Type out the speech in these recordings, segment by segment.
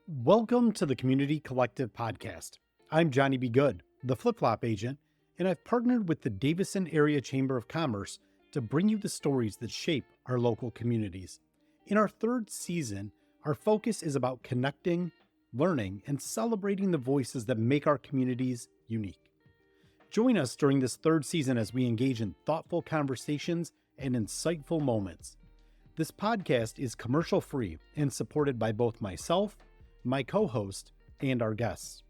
Welcome to the Community Collective podcast. I'm Johnny B. Good, the flip-flop agent, and I've partnered with the Davison Area Chamber of Commerce to bring you the stories that shape our local communities. In our third season, our focus is about connecting, learning, and celebrating the voices that make our communities unique. Join us during this third season as we engage in thoughtful conversations and insightful moments. This podcast is commercial-free and supported by both myself, my co-host, and our guests.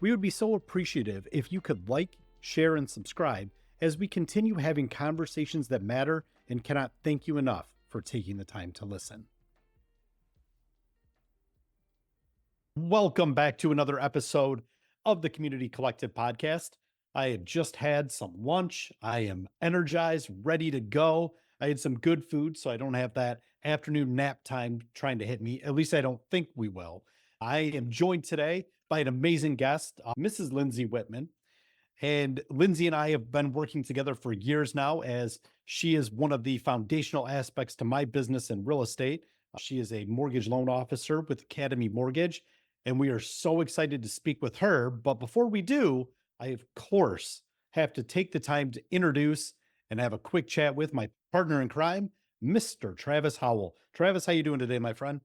We would be so appreciative if you could like, share, and subscribe as we continue having conversations that matter and cannot thank you enough for taking the time to listen. Welcome back to another episode of the Community Collective podcast. I had just had some lunch. I am energized, ready to go. I had some good food, so I don't have that afternoon nap time trying to hit me. At least I don't think we will. I am joined today by an amazing guest, Mrs. Lindsay Whitman. And Lindsay and I have been working together for years now, as she is one of the foundational aspects to my business in real estate. She is a mortgage loan officer with Academy Mortgage, and we are so excited to speak with her. But before we do, I, of course, have to take the time to introduce and have a quick chat with my partner in crime, Mr. Travis Howell. Travis, how you doing today, my friend?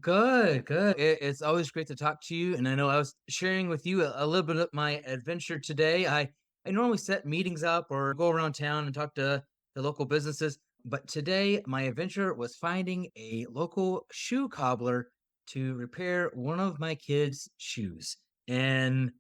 Good, good. It's always great to talk to you. And I know I was sharing with you a little bit of my adventure today. I normally set meetings up or go around town and talk to the local businesses. But today, my adventure was finding a local shoe cobbler to repair one of my kids' shoes. And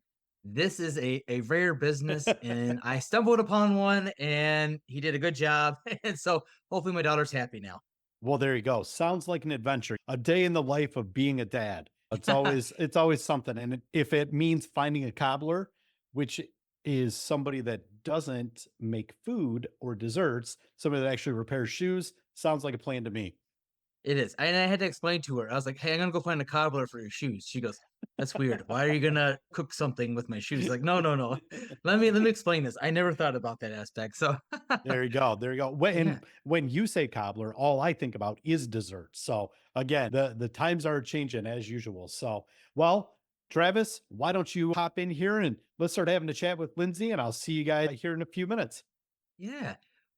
this is a rare business. And I stumbled upon one and he did a good job. And so hopefully my daughter's happy now. Well, there you go. Sounds like an adventure. A day in the life of being a dad. It's always something. And if it means finding a cobbler, which is somebody that doesn't make food or desserts, somebody that actually repairs shoes, sounds like a plan to me. It is. And I had to explain to her. I was like, "Hey, I'm gonna go find a cobbler for your shoes." She goes, "That's weird. Why are you gonna cook something with my shoes?" Like, no, no, no. Let me explain this. I never thought about that aspect. So There you go. There you go. yeah. When you say cobbler, all I think about is dessert. So again, the times are changing as usual. So, well, Travis, why don't you hop in here and let's start having a chat with Lindsay, and I'll see you guys here in a few minutes. Yeah.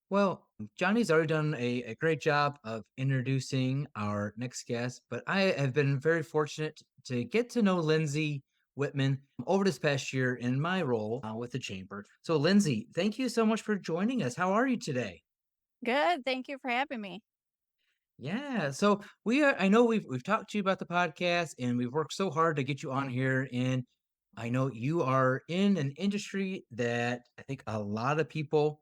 Well, Johnny's already done a great job of introducing our next guest, but I have been very fortunate to get to know Lindsay Whitman over this past year in my role with the chamber. So, Lindsay, thank you so much for joining us. How are you today? Good. Thank you for having me. Yeah. So we are I know we've talked to you about the podcast and we've worked so hard to get you on here. And I know you are in an industry that I think a lot of people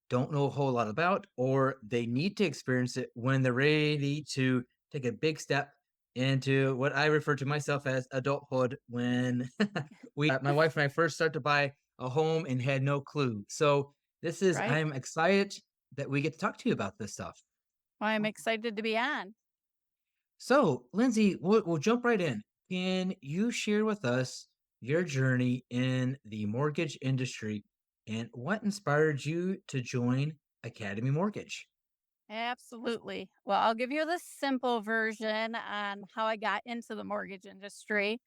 don't know a whole lot about, or they need to experience it when they're ready to take a big step into what I refer to myself as adulthood when my wife and I first started to buy a home and had no clue. So Right. I'm excited that we get to talk to you about this stuff. Well, I'm excited to be on. So, Lindsay, we'll jump right in. Can you share with us your journey in the mortgage industry and what inspired you to join Academy Mortgage? Absolutely. Well, I'll give you the simple version on how I got into the mortgage industry.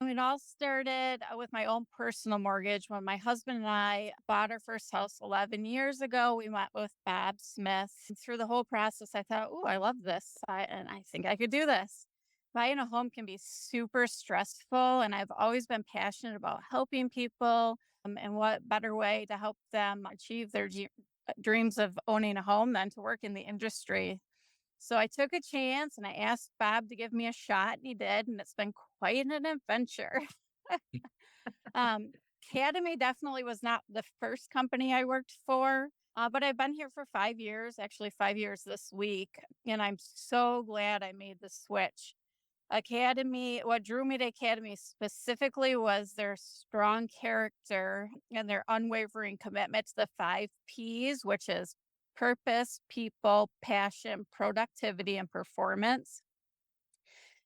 It all started with my own personal mortgage when my husband and I bought our first house 11 years ago. We went with Bob Smith. Through the whole process, I thought, oh, I love this. And I think I could do this. Buying a home can be super stressful. And I've always been passionate about helping people. And what better way to help them achieve their dreams of owning a home than to work in the industry. So I took a chance and I asked Bob to give me a shot, and he did. And it's been quite an adventure. um, Academy definitely was not the first company I worked for, but I've been here for 5 years, actually 5 years this week. And I'm so glad I made the switch. Academy, what drew me to Academy specifically was their strong character and their unwavering commitment to the 5 Ps, which is purpose, people, passion, productivity, and performance.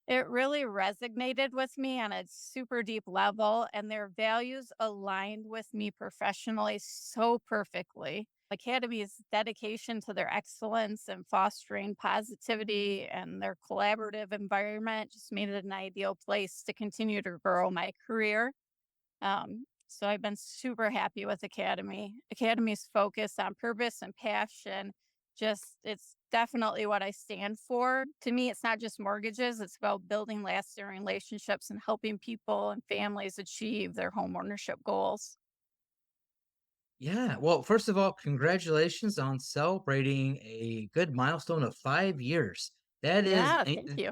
It really resonated with me on a super deep level, and their values aligned with me professionally so perfectly. Academy's dedication to their excellence and fostering positivity and their collaborative environment just made it an ideal place to continue to grow my career. So I've been super happy with Academy. Academy's focus on purpose and passion, just it's definitely what I stand for. To me, it's not just mortgages, it's about building lasting relationships and helping people and families achieve their home ownership goals. Yeah. Well, first of all, congratulations on celebrating a good milestone of 5 years. That is, Yeah, thank you.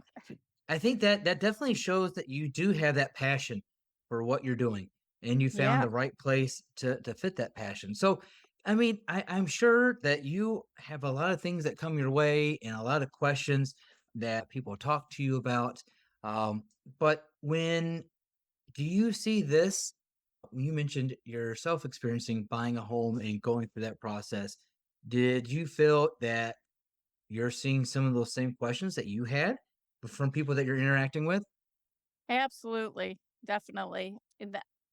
I think that that definitely shows that you do have that passion for what you're doing, and you found Yeah. the right place to fit that passion. So, I mean, I'm sure that you have a lot of things that come your way and a lot of questions that people talk to you about. But when do you see this? You mentioned yourself experiencing buying a home and going through that process. Did you feel that you're seeing some of those same questions that you had from people that you're interacting with? Absolutely, definitely.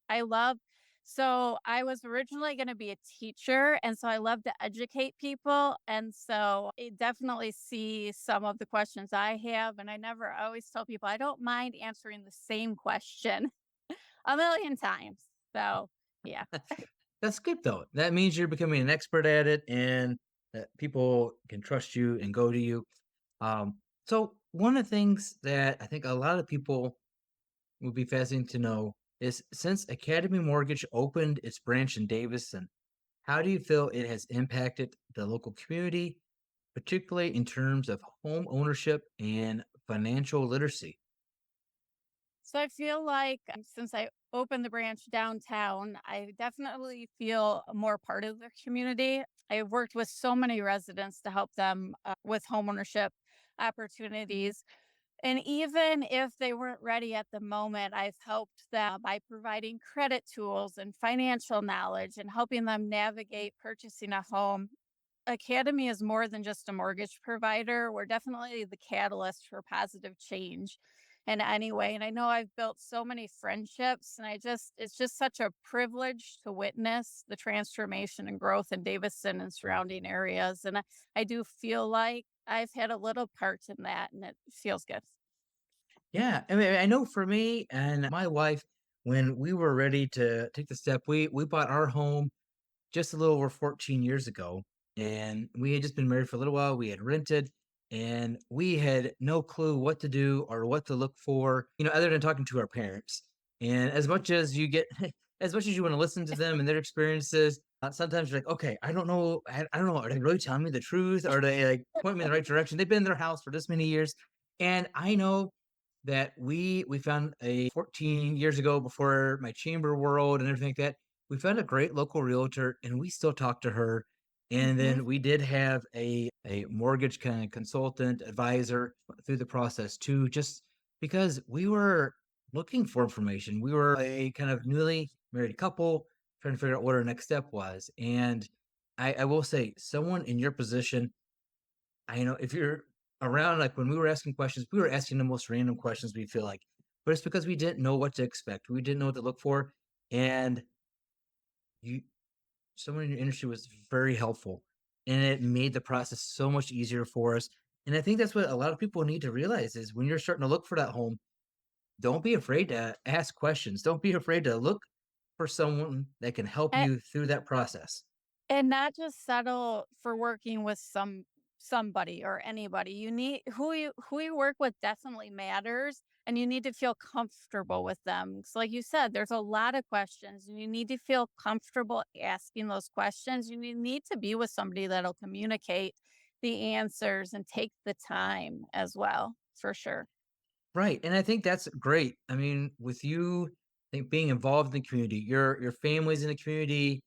I love so I was originally going to be a teacher, and so I love to educate people, and so I definitely see some of the questions I have, and I always tell people I don't mind answering the same question a million times. So, yeah. That's good though. That means you're becoming an expert at it and that people can trust you and go to you. Um, so one of the things that I think a lot of people would be fascinating to know is since Academy Mortgage opened its branch in Davison, how do you feel it has impacted the local community, particularly in terms of home ownership and financial literacy? So I feel like since I opened the branch downtown, I definitely feel a more part of the community. I've worked with so many residents to help them with homeownership opportunities. And even if they weren't ready at the moment, I've helped them by providing credit tools and financial knowledge and helping them navigate purchasing a home. Academy is more than just a mortgage provider. We're definitely the catalyst for positive change in any way. And I know I've built so many friendships, and it's just such a privilege to witness the transformation and growth in Davison and surrounding areas. And I do feel like I've had a little part in that, and it feels good. Yeah, I mean, I know for me and my wife, when we were ready to take the step, we bought our home just a little over 14 years ago, and we had just been married for a little while. We had rented, and we had no clue what to do or what to look for, other than talking to our parents. And as much as you get, as much as you want to listen to them and their experiences, sometimes you're like, okay, I don't know, I don't know, are they really telling me the truth, or are they like point me in the right direction? They've been in their house for this many years, and I know that we found a 14 years ago before my chamber world and everything like that. We found a great local realtor and we still talk to her. And Hmm. then we did have a mortgage kind of consultant advisor through the process too, just because we were looking for information. We were a kind of newly married couple trying to figure out what our next step was. And I will say, someone in your position, I know if you're around, like when we were asking questions, we were asking the most random questions we feel like, but it's because we didn't know what to expect. We didn't know what to look for. And you, someone in your industry was very helpful and it made the process so much easier for us. And I think that's what a lot of people need to realize is when you're starting to look for that home, don't be afraid to ask questions. Don't be afraid to look for someone that can help you through that process. And not just settle for working with somebody or anybody. You need who you work with definitely matters, and you need to feel comfortable with them. So like you said, there's a lot of questions and you need to feel comfortable asking those questions. Need to be with somebody that'll communicate the answers and take the time as well, for sure. Right. And I think that's great. I mean, with you, I think being involved in the community, your family's in the community,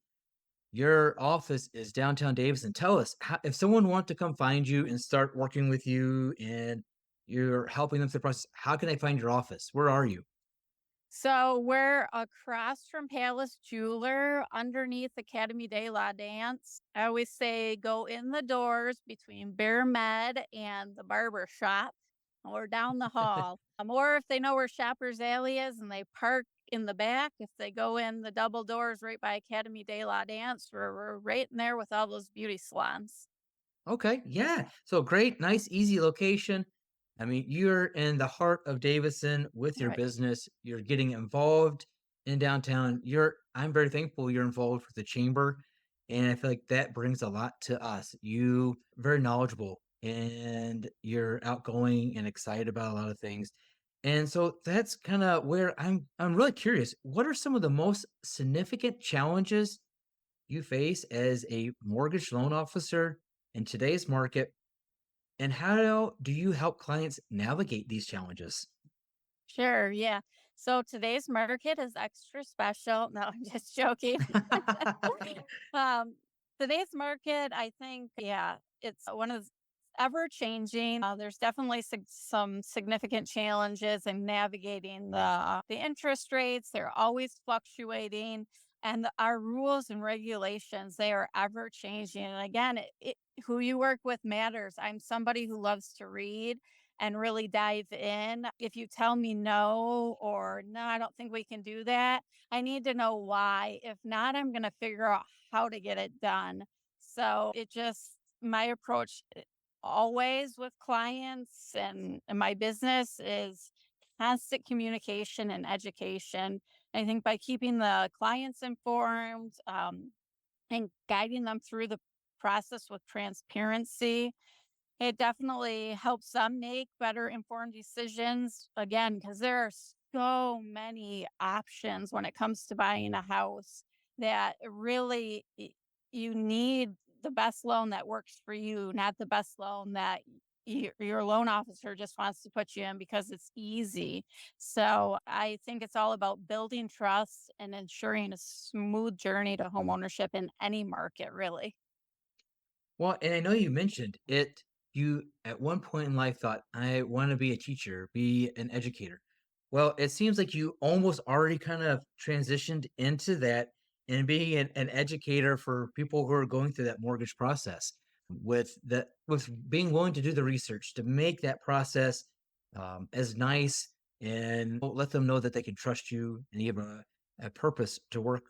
your office is downtown Davis. And tell us how, if someone wants to come find you and start working with you and you're helping them through the process, how can they find your office? Where are you? So we're across from Palace Jeweler, underneath Academy de la Dance. I always say go in the doors between Bear Med and the barber shop or down the hall. Or if they know where Shoppers Alley is and they park in the back. If they go in the double doors right by Academy de la Dance, we're right in there with all those beauty salons. Okay, yeah. So great, nice, easy location. I mean, you're in the heart of Davison with your Right. business. You're getting involved in downtown. I'm very thankful you're involved with the chamber, and I feel like that brings a lot to us. You very knowledgeable and you're outgoing and excited about a lot of things. And so that's kind of where I'm really curious. What are some of the most significant challenges you face as a mortgage loan officer in today's market, and how do you help clients navigate these challenges? Sure. Yeah. So today's market is extra special. No, I'm just joking. um, Today's market, I think, yeah, it's one of ever changing. There's definitely some significant challenges in navigating the interest rates. They're always fluctuating, and our rules and regulations, they are ever changing. And again, who you work with matters. I'm somebody who loves to read and really dive in. If you tell me no, or no, I don't think we can do that, I need to know why. If not, I'm going to figure out how to get it done. So my approach always with clients and my business is constant communication and education. I think by keeping the clients informed, and guiding them through the process with transparency, it definitely helps them make better informed decisions. Again, because there are so many options when it comes to buying a house that really you need the best loan that works for you, not the best loan that your loan officer just wants to put you in because it's easy. So I think it's all about building trust and ensuring a smooth journey to homeownership in any market, really. Well, and I know you mentioned it. You at one point in life thought, I want to be a teacher, be an educator. Well, it seems like you almost already kind of transitioned into that and being an educator for people who are going through that mortgage process with being willing to do the research to make that process as nice and let them know that they can trust you and you have a purpose to work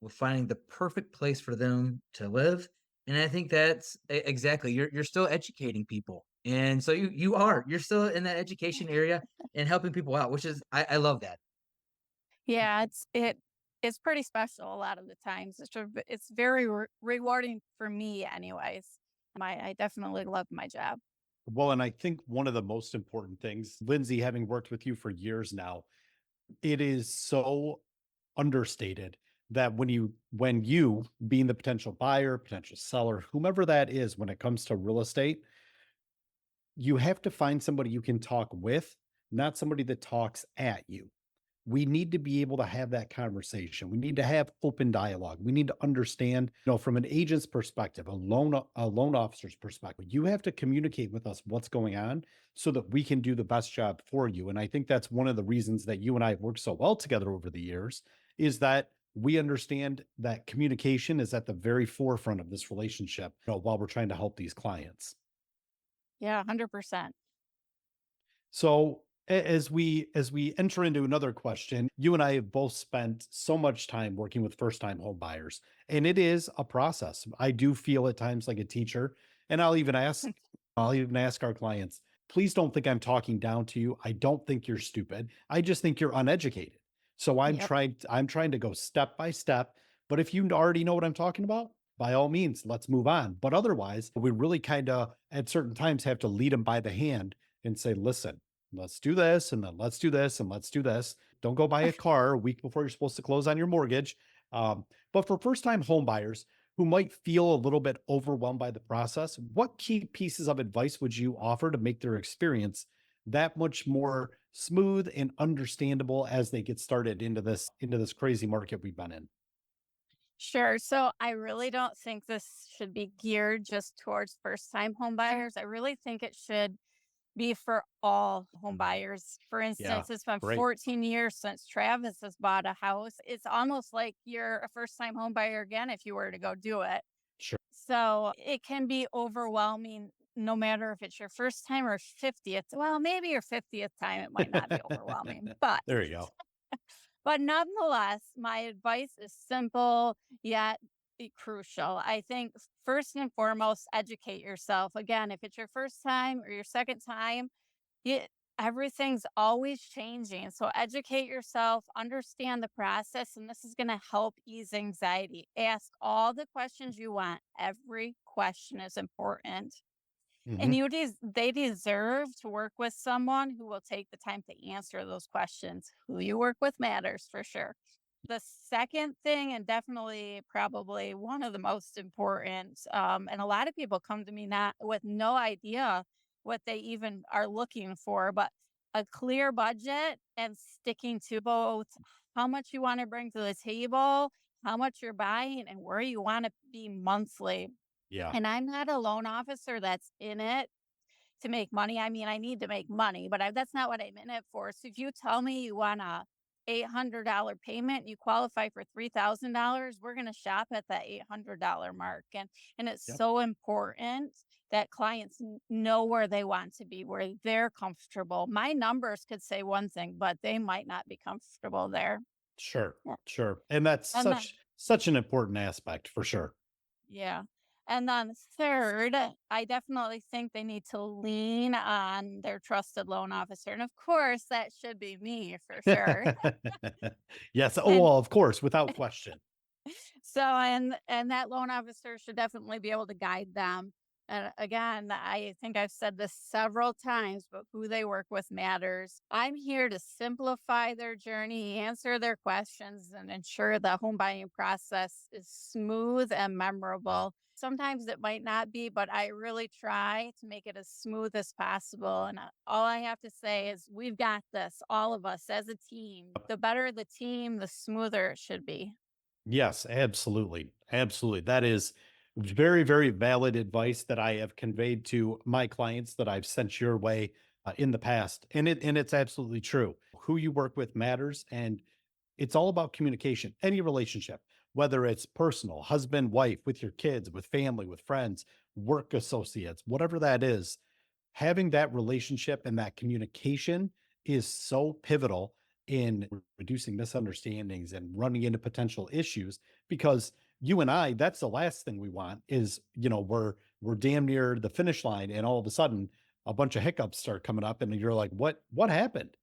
with finding the perfect place for them to live. And I think that's exactly, you're still educating people. And so you're still in that education area and helping people out, which is I love that. Yeah, it's pretty special a lot of the times. It's very rewarding for me, anyways. I definitely love my job. Well, and I think one of the most important things, Lindsay, having worked with you for years now, it is so understated that when you being the potential buyer, potential seller, whomever that is, when it comes to real estate, you have to find somebody you can talk with, not somebody that talks at you. We need to be able to have that conversation. We need to have open dialogue. We need to understand, from an agent's perspective, a loan officer's perspective, you have to communicate with us what's going on so that we can do the best job for you. And I think that's one of the reasons that you and I have worked so well together over the years is that we understand that communication is at the very forefront of this relationship, while we're trying to help these clients. Yeah, 100%. So as we enter into another question, you and I have both spent so much time working with first time home buyers, and it is a process. I do feel at times like a teacher, and I'll even ask our clients, please don't think I'm talking down to you. I don't think you're stupid. I just think you're uneducated. So Yep. I'm trying to go step by step, but if you already know what I'm talking about, by all means, let's move on. But otherwise, we really kind of at certain times have to lead them by the hand and say, listen, let's do this, and then let's do this, and let's do this. Don't go buy a car a week before you're supposed to close on your mortgage. But for first time home buyers who might feel a little bit overwhelmed by the process, what key pieces of advice would you offer to make their experience that much more smooth and understandable as they get started into this crazy market we've been in? Sure. So I really don't think this should be geared just towards first time home buyers. I really think it should be for all home buyers. For Yeah, instance, it's been great. 14 years since Travis has bought a house. It's almost like you're a first time home buyer again if you were to go do it. Sure. So it can be overwhelming no matter if it's your first time or 50th. Well, maybe your 50th time, it might not be overwhelming, but There you go. But nonetheless, my advice is simple yet crucial. I think first and foremost, educate yourself. Again, if it's your first time or your second time, it, everything's always changing. So educate yourself, understand the process, and this is going to help ease anxiety. Ask all the questions you want. Every question is important. And Hmm. they deserve to work with someone who will take the time to answer those questions. Who you work with matters for sure. The second thing, and definitely probably one of the most important, and a lot of people come to me not with no idea what they even are looking for, but a clear budget and sticking to both how much you want to bring to the table, how much you're buying, and where you want to be monthly. Yeah. And I'm not a loan officer that's in it to make money. I mean, I need to make money, but that's not what I'm in it for. So if you tell me you want a $800 payment, you qualify for $3,000, we're going to shop at that $800 mark. And it's Yep. so important that clients know where they want to be, where they're comfortable. My numbers could say one thing, but they might not be comfortable there. Sure. Yeah. Sure. And that's And then such an important aspect for sure. Yeah. And then third, I definitely think they need to lean on their trusted loan officer. And of course, that should be me for sure. Yes. Oh, And well, of course, without question. and that loan officer should definitely be able to guide them. And again, I think I've said this several times, but who they work with matters. I'm here to simplify their journey, answer their questions, and ensure the home buying process is smooth and memorable. Sometimes it might not be, but I really try to make it as smooth as possible. And all I have to say is, we've got this, all of us as a team. The better the team, the smoother it should be. Yes, absolutely. Absolutely. That is very, very valid advice that I have conveyed to my clients that I've sent your way in the past. And it's absolutely true. Who you work with matters, and it's all about communication. Any relationship, whether it's personal, husband, wife, with your kids, with family, with friends, work associates, whatever that is, having that relationship and that communication is so pivotal in reducing misunderstandings and running into potential issues, because you and I, that's the last thing we want is, we're damn near the finish line and all of a sudden a bunch of hiccups start coming up and you're like, what happened?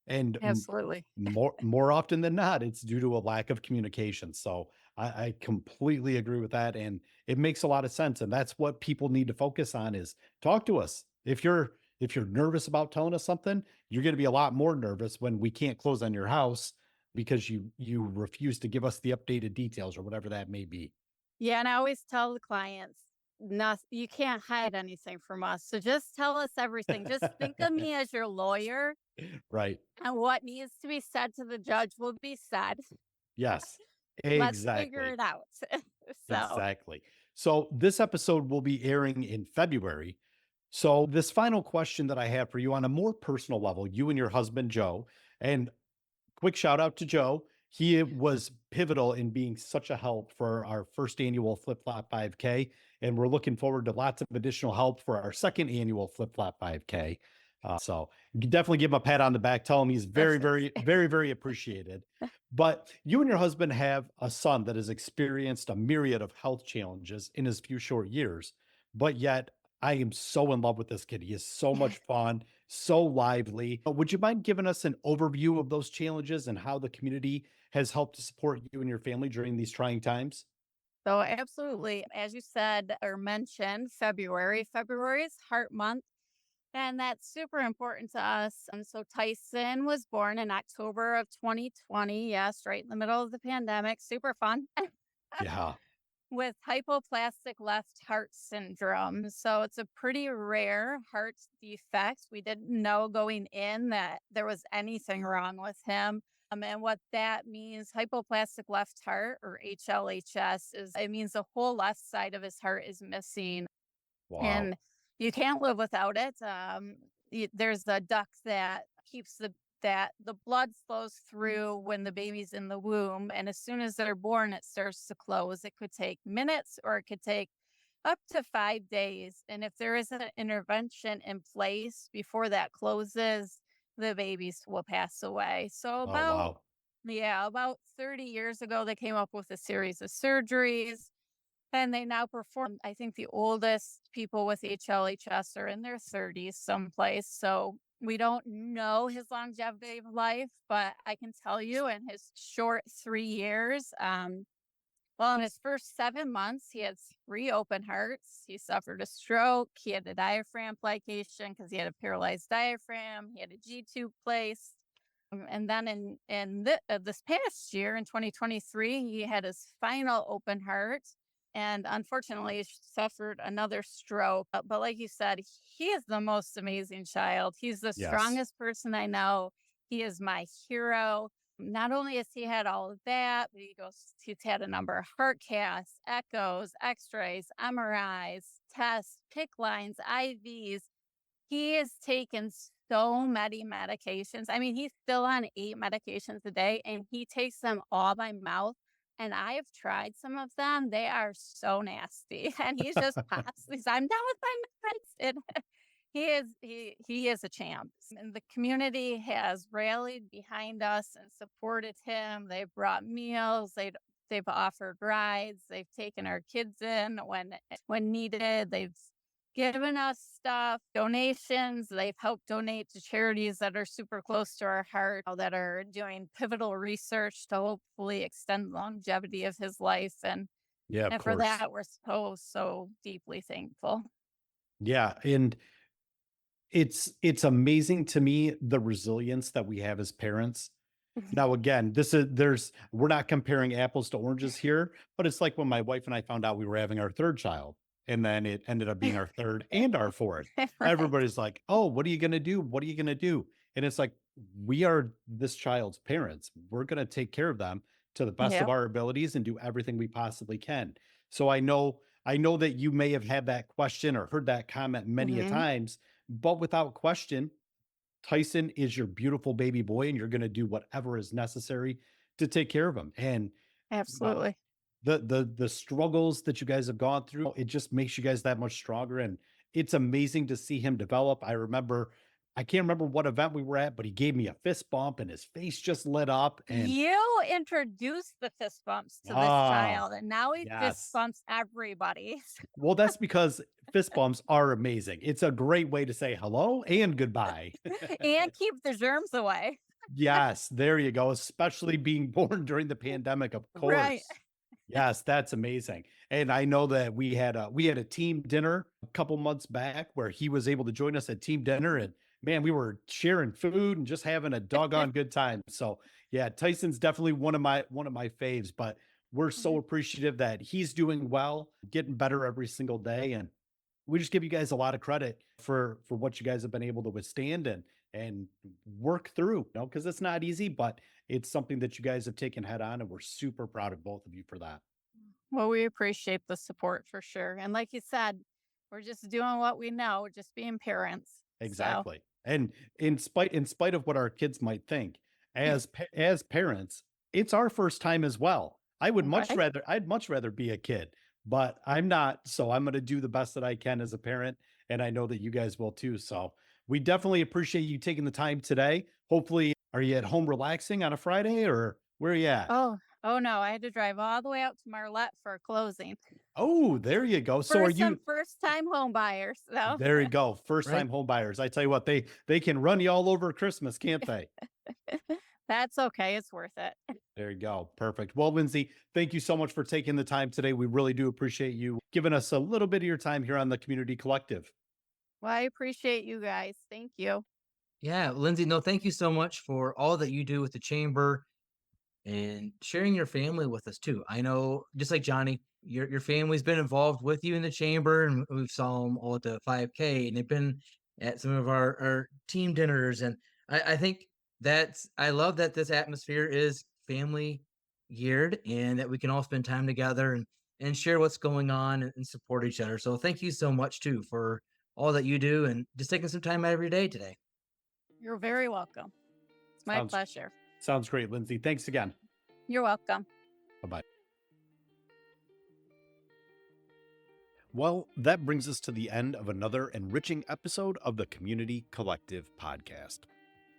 And Absolutely. more often than not, it's due to a lack of communication. So I completely agree with that, and it makes a lot of sense. And that's what people need to focus on: is talk to us. If you're nervous about telling us something, you're going to be a lot more nervous when we can't close on your house because you refuse to give us the updated details or whatever that may be. Yeah, and I always tell the clients, you can't hide anything from us. So just tell us everything. Just think of me as your lawyer, Right. and what needs to be said to the judge will be said. Yes. Let's figure Exactly. it out. So, Exactly. So this episode will be airing in February. So this final question that I have for you on a more personal level, you and your husband, Joe, and quick shout out to Joe. He was pivotal in being such a help for our first annual Flip Flop 5K. And we're looking forward to lots of additional help for our second annual Flip Flop 5K. So definitely give him a pat on the back. Tell him he's very, that's very, very, very appreciated. But you and your husband have a son that has experienced a myriad of health challenges in his few short years. But yet, I am so in love with this kid. He is so much fun, so lively. Would you mind giving us an overview of those challenges and how the community has helped to support you and your family during these trying times? so absolutely. As you said or mentioned, February is Heart Month. And that's super important to us. And so Tyson was born in October of 2020. Yes, right in the middle of the pandemic. Super fun. Yeah. With hypoplastic left heart syndrome. So it's a pretty rare heart defect. We didn't know going in that there was anything wrong with him. And what that means, hypoplastic left heart, or HLHS, is it means the whole left side of his heart is missing, Wow. and you can't live without it. There's a duct that keeps the blood flows through when the baby's in the womb, and as soon as they're born, it starts to close. It could take minutes, or it could take up to 5 days. And if there isn't an intervention in place before that closes, the babies will pass away. So Oh, about wow. Yeah, about 30 years ago, they came up with a series of surgeries, and they now perform. I think the oldest people with HLHS are in their 30s someplace. So we don't know his longevity of life, but I can tell you in his short 3 years, well, in his first 7 months, he had three open hearts. He suffered a stroke. He had a diaphragm plication because he had a paralyzed diaphragm. He had a G tube placed. And then this past year in 2023, he had his final open heart, and unfortunately suffered another stroke. But like you said, he is the most amazing child. He's the Yes. strongest person I know. He is my hero. Not only has he had all of that, but he's had a number of heart casts, echoes, x-rays, MRIs, tests, PICC lines, IVs. He has taken so many medications. I mean, he's still on 8 medications a day, and he takes them all by mouth, and I have tried some of them. They are so nasty, and he just pops these, "I'm done with my meds," and he is a champ, and the community has rallied behind us and supported him. They've brought meals, they've offered rides, they've taken our kids in when needed, they've given us stuff, donations. They've helped donate to charities that are super close to our heart, that are doing pivotal research to hopefully extend the longevity of his life. Yeah, of And for course. that, we're so deeply thankful. Yeah. And it's amazing to me the resilience that we have as parents. Now, again, we're not comparing apples to oranges here, but it's like when my wife and I found out we were having our third child, and then it ended up being our third and our fourth. Right. Everybody's like, "Oh, what are you going to do? What are you going to do?" And it's like, we are this child's parents. We're going to take care of them to the best of Yep. our abilities and do everything we possibly can. So I know that you may have had that question or heard that comment many a Hmm. times, but without question, Tyson is your beautiful baby boy, and you're going to do whatever is necessary to take care of him. And wow, Absolutely. the struggles that you guys have gone through, it just makes you guys that much stronger. And it's amazing to see him develop. I can't remember what event we were at, but he gave me a fist bump and his face just lit up. And You introduced the fist bumps to this ah, child, and now he fist yes. bumps everybody. Well, that's because fist bumps are amazing. It's a great way to say hello and goodbye. And keep the germs away. Yes, there you go, especially being born during the pandemic, of Right. course. Yes, that's amazing. And I know that we had a team dinner a couple months back where he was able to join us at team dinner, and man, we were sharing food and just having a doggone good time. So, yeah, Tyson's definitely one of my faves, but we're so appreciative that he's doing well, getting better every single day, and we just give you guys a lot of credit for what you guys have been able to withstand and work through, because it's not easy, but it's something that you guys have taken head on, and we're super proud of both of you for that. Well, we appreciate the support for sure. And like you said, we're just doing what we know, just being parents. So, Exactly. And in spite of what our kids might think, as parents, it's our first time as well. right. I'd much rather be a kid, but I'm not, so I'm going to do the best that I can as a parent, and I know that you guys will too. So, we definitely appreciate you taking the time today. Hopefully, are you at home relaxing on a Friday, or where are you at? Oh no, I had to drive all the way out to Marlette for a closing Oh, there you go. So for are some you first time home buyers. So, There you go. First Right. time home buyers. I tell you what, they can run you all over Christmas, can't they? that's okay. It's worth it. There you go. Perfect. Well, Lindsay, thank you so much for taking the time today. We really do appreciate you giving us a little bit of your time here on the Community Collective. Well, I appreciate you guys. Thank you. Yeah, Lindsay, no, thank you so much for all that you do with the chamber and sharing your family with us too. I know, just like Johnny, your family's been involved with you in the chamber, and we saw them all at the 5K, and they've been at some of our team dinners, and I think I love that this atmosphere is family geared, and that we can all spend time together and share what's going on and support each other. So thank you so much too for all that you do and just taking some time out of your day today. You're very welcome. It's my Sounds pleasure. sounds great, Lindsay. Thanks again. You're welcome. Bye-bye. Well, that brings us to the end of another enriching episode of the Community Collective podcast.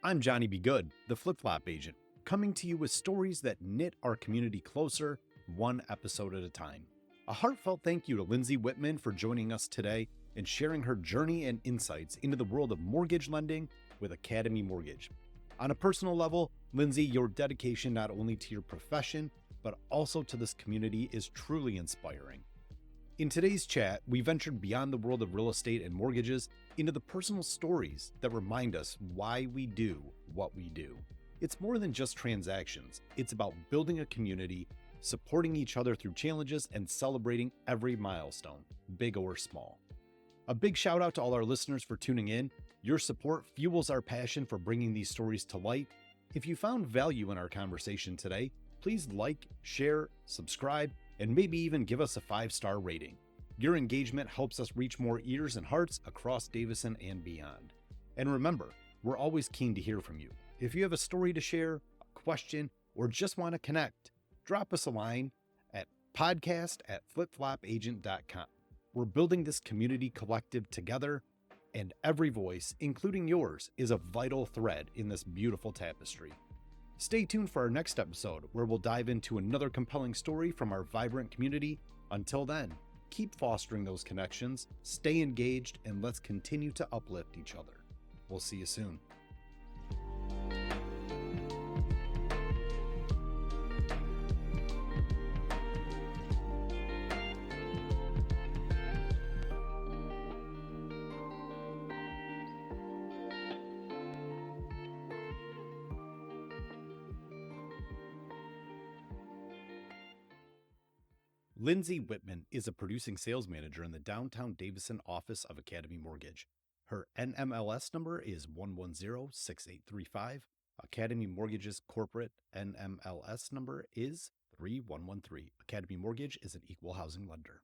I'm Johnny B. Good, the Flip Flop Agent, coming to you with stories that knit our community closer, one episode at a time. A heartfelt thank you to Lindsay Whitman for joining us today and sharing her journey and insights into the world of mortgage lending with Academy Mortgage. On a personal level, Lindsay, your dedication not only to your profession, but also to this community is truly inspiring. In today's chat, we ventured beyond the world of real estate and mortgages into the personal stories that remind us why we do what we do. It's more than just transactions. It's about building a community, supporting each other through challenges, and celebrating every milestone, big or small. A big shout out to all our listeners for tuning in. Your support fuels our passion for bringing these stories to light. If you found value in our conversation today, please like, share, subscribe, and maybe even give us a 5-star rating. Your engagement helps us reach more ears and hearts across Davison and beyond. And remember, we're always keen to hear from you. If you have a story to share, a question, or just want to connect, drop us a line at podcast@flipflopagent.com. We're building this community collective together, and every voice, including yours, is a vital thread in this beautiful tapestry. Stay tuned for our next episode, where we'll dive into another compelling story from our vibrant community. Until then, keep fostering those connections, stay engaged, and let's continue to uplift each other. We'll see you soon. Lindsay Whitman is a producing sales manager in the downtown Davison office of Academy Mortgage. Her NMLS number is 1106835. Academy Mortgage's corporate NMLS number is 3113. Academy Mortgage is an equal housing lender.